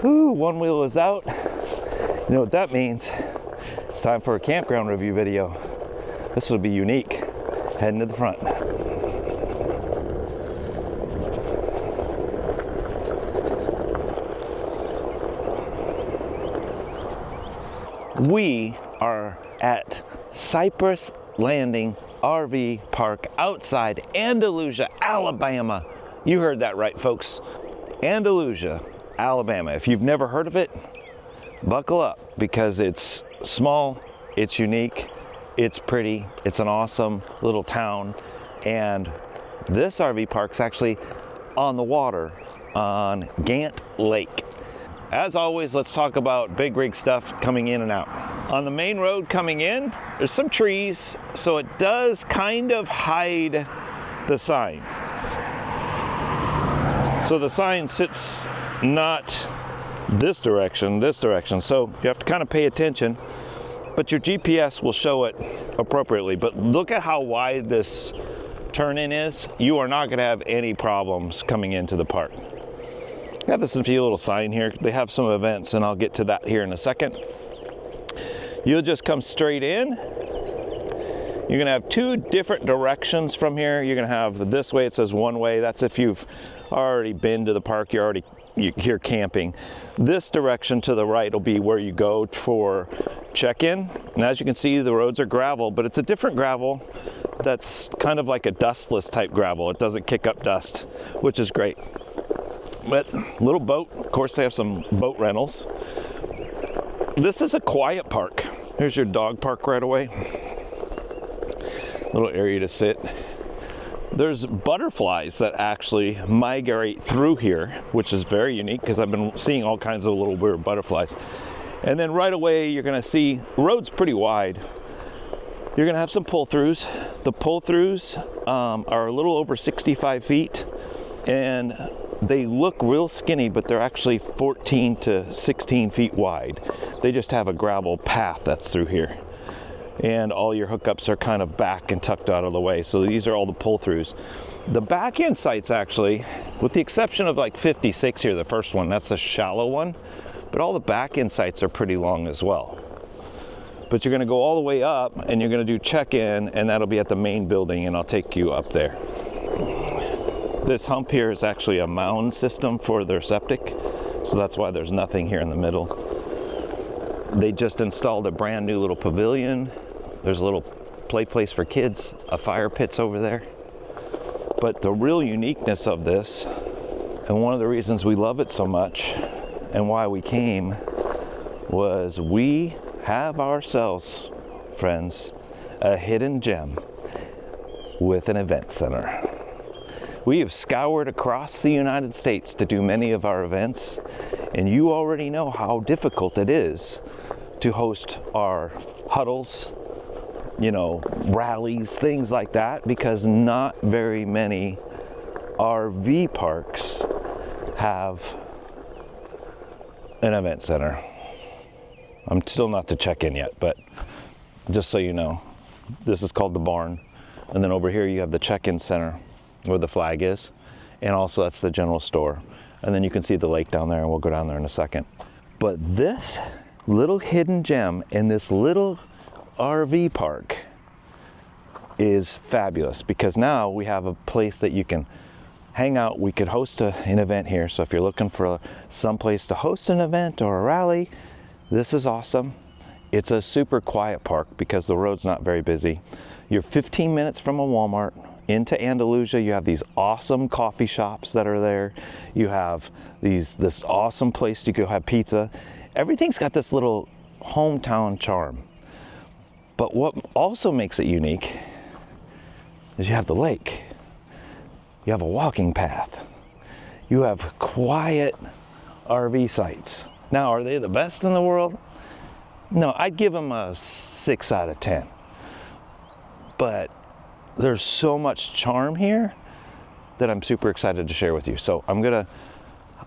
Whew, one wheel is out. You know what that means? It's time for a campground review video. This will be unique. Heading to the front. We are at Cypress Landing RV Park outside Andalusia, Alabama. You heard that right, folks. Andalusia, Alabama. If you've never heard of it, buckle up, because it's small, it's unique, it's pretty, it's an awesome little town, and this RV park's actually on the water on Gantt Lake. As always, let's talk about big rig stuff coming in and out. On the main road coming in, there's some trees, so it does kind of hide the sign. So the sign sits not this direction, so you have to kind of pay attention, but your GPS will show it appropriately. But look at how wide this turn-in is. You are not gonna have any problems coming into the park. I have this few little sign here. They have some events, and I'll get to that here in a second. You'll just come straight in. You're gonna have two different directions from here. You're gonna have this way, it says one way. That's if you've already been to the park, you're here camping. This direction to the right will be where you go for check-in. And as you can see, the roads are gravel, but it's a different gravel that's kind of like a dustless type gravel. It doesn't kick up dust, which is great. But little boat, of course they have some boat rentals. This is a quiet park. Here's your dog park right away. Little area to sit. There's butterflies that actually migrate through here, which is very unique because I've been seeing all kinds of little weird butterflies. And then right away you're gonna see, the road's pretty wide. You're gonna have some pull-throughs. The pull-throughs are a little over 65 feet, and they look real skinny, but they're actually 14 to 16 feet wide. They just have a gravel path that's through here. And all your hookups are kind of back and tucked out of the way. So these are all the pull-throughs. The back end sites actually, with the exception of like 56 here, the first one, that's a shallow one, but all the back end sites are pretty long as well. But you're gonna go all the way up and you're gonna do check-in, and that'll be at the main building, and I'll take you up there. This hump here is actually a mound system for their septic, so that's why there's nothing here in the middle. They just installed a brand new little pavilion. There's a little play place for kids, a fire pit's over there. But the real uniqueness of this, and one of the reasons we love it so much and why we came, was we have ourselves, friends, a hidden gem with an event center. We have scoured across the United States to do many of our events, and you already know how difficult it is to host our huddles, you know, rallies, things like that, because not very many RV parks have an event center. I'm still not to check in yet, but just so you know, this is called the barn. And then over here you have the check-in center, where the flag is, and also that's the general store. And then you can see the lake down there, and we'll go down there in a second. But this little hidden gem in this little RV park is fabulous, because now we have a place that you can hang out. We could host an event here, so if you're looking for some place to host an event or a rally, this is awesome. It's a super quiet park because the road's not very busy. You're 15 minutes from a Walmart. Into Andalusia, you have these awesome coffee shops that are there. You have this awesome place to go have pizza. Everything's got this little hometown charm. But what also makes it unique is you have the lake. You have a walking path. You have quiet RV sites. Now, are they the best in the world? No, I'd give them a 6 out of 10. But there's so much charm here that I'm super excited to share with you. So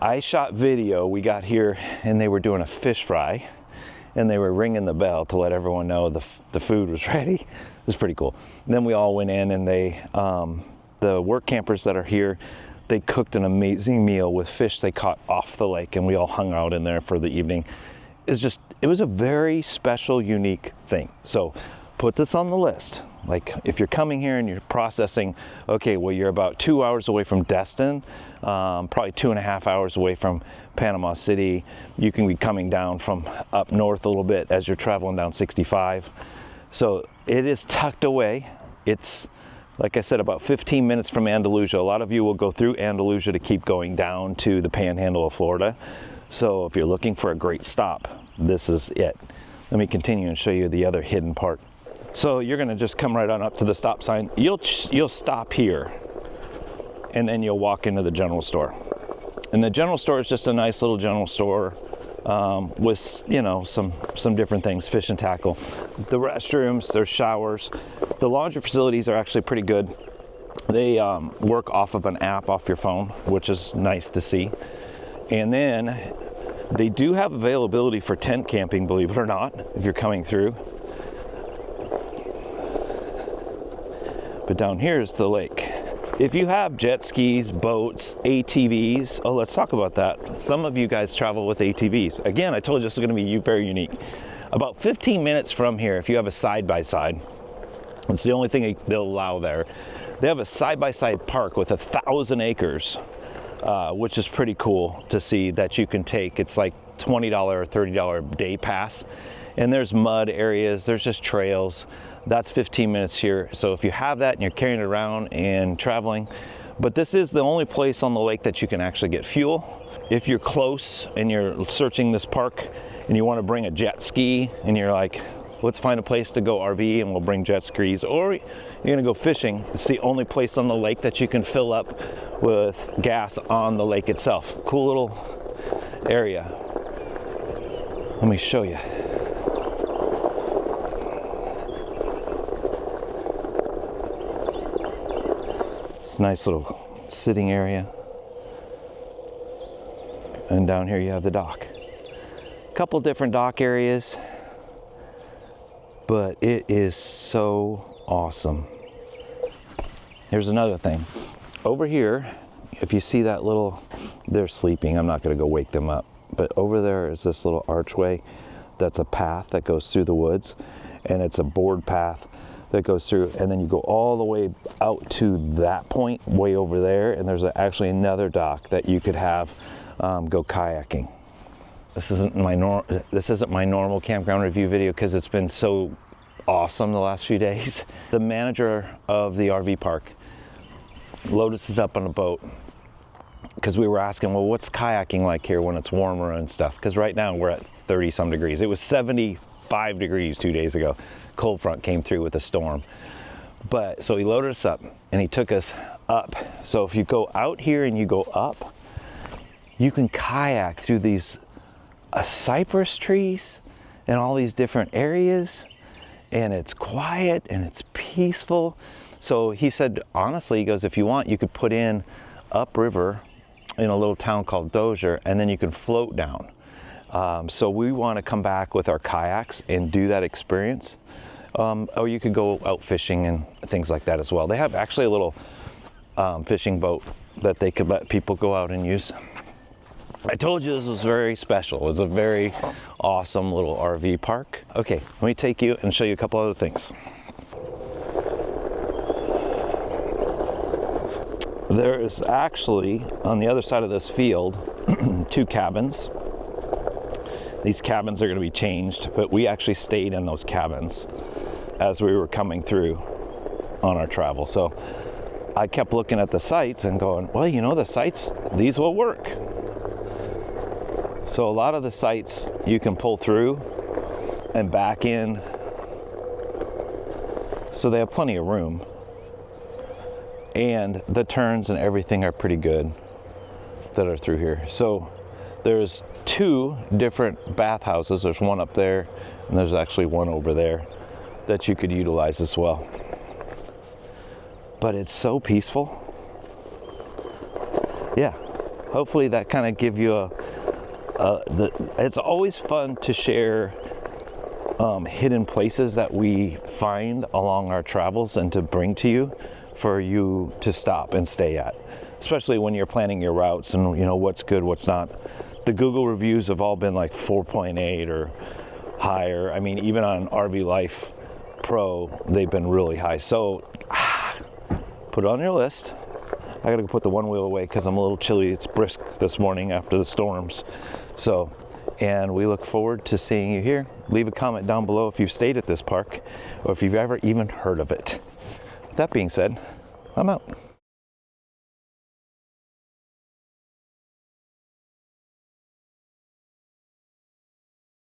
I shot video. We got here and they were doing a fish fry, and they were ringing the bell to let everyone know the food was ready. It was pretty cool. And then we all went in, and the work campers that are here, They cooked an amazing meal with fish they caught off the lake, and we all hung out in there for the evening. It was a very special, unique thing. So put this on the list. Like, if you're coming here and you're processing, okay, well, you're about 2 hours away from Destin, probably 2.5 hours away from Panama City. You can be coming down from up north a little bit as you're traveling down 65. So it is tucked away. It's, like I said, about 15 minutes from Andalusia. A lot of you will go through Andalusia to keep going down to the panhandle of Florida. So if you're looking for a great stop, this is it. Let me continue and show you the other hidden part. So you're gonna just come right on up to the stop sign. You'll stop here, and then you'll walk into the general store. And the general store is just a nice little general store with, you know, some different things, fish and tackle. The restrooms, there's showers. The laundry facilities are actually pretty good. They work off of an app off your phone, which is nice to see. And then they do have availability for tent camping, believe it or not, if you're coming through. But down here is the lake. If you have jet skis, boats, ATVs, oh, let's talk about that. Some of you guys travel with ATVs. Again, I told you this is gonna be very unique. About 15 minutes from here, if you have a side-by-side, it's the only thing they'll allow there. They have a side-by-side park with 1,000 acres, which is pretty cool to see that you can take. It's like $20 or $30 day pass. And there's mud areas, there's just trails. That's 15 minutes here. So if you have that and you're carrying it around and traveling, but this is the only place on the lake that you can actually get fuel. If you're close and you're searching this park and you want to bring a jet ski and you're like, let's find a place to go RV and we'll bring jet skis, or you're gonna go fishing, it's the only place on the lake that you can fill up with gas on the lake itself. Cool little area. Let me show you. It's a nice little sitting area. And down here you have the dock. A couple different dock areas, but it is so awesome. Here's another thing. Over here, if you see that little, they're sleeping, I'm not gonna go wake them up, but over there is this little archway that's a path that goes through the woods, and it's a board path that goes through, and then you go all the way out to that point way over there, and there's actually another dock that you could have go kayaking. This isn't my normal campground review video because it's been so awesome the last few days. The manager of the RV park loaded us up on a boat because we were asking, well, what's kayaking like here when it's warmer and stuff? Because right now we're at 30 some degrees. It was 75 degrees 2 days ago. Cold front came through with a storm. But so he loaded us up and he took us up. So if you go out here and you go up, you can kayak through these cypress trees and all these different areas, and it's quiet and it's peaceful. So he said, honestly, he goes, if you want, you could put in upriver in a little town called Dozier, and then you can float down. So we want to come back with our kayaks and do that experience. Or you could go out fishing and things like that as well. They have actually a little fishing boat that they could let people go out and use. I told you this was very special. It was a very awesome little RV park. Okay, let me take you and show you a couple other things. There is actually, on the other side of this field, 2 cabins. These cabins are going to be changed, but we actually stayed in those cabins as we were coming through on our travel. So I kept looking at the sites and going, well, you know, the sites, these will work. So a lot of the sites you can pull through and back in. So they have plenty of room. And the turns and everything are pretty good that are through here. So there's 2 different bathhouses. There's one up there, and there's actually one over there that you could utilize as well. But it's so peaceful. Yeah, hopefully that kind of give you it's always fun to share hidden places that we find along our travels and to bring to you for you to stop and stay at. especially when you're planning your routes and you know what's good, what's not. The Google reviews have all been like 4.8 or higher. I mean, even on RV Life Pro, they've been really high. So put it on your list. I gotta go put the one wheel away because I'm a little chilly. It's brisk this morning after the storms. So, and we look forward to seeing you here. Leave a comment down below if you've stayed at this park or if you've ever even heard of it. With that being said, I'm out.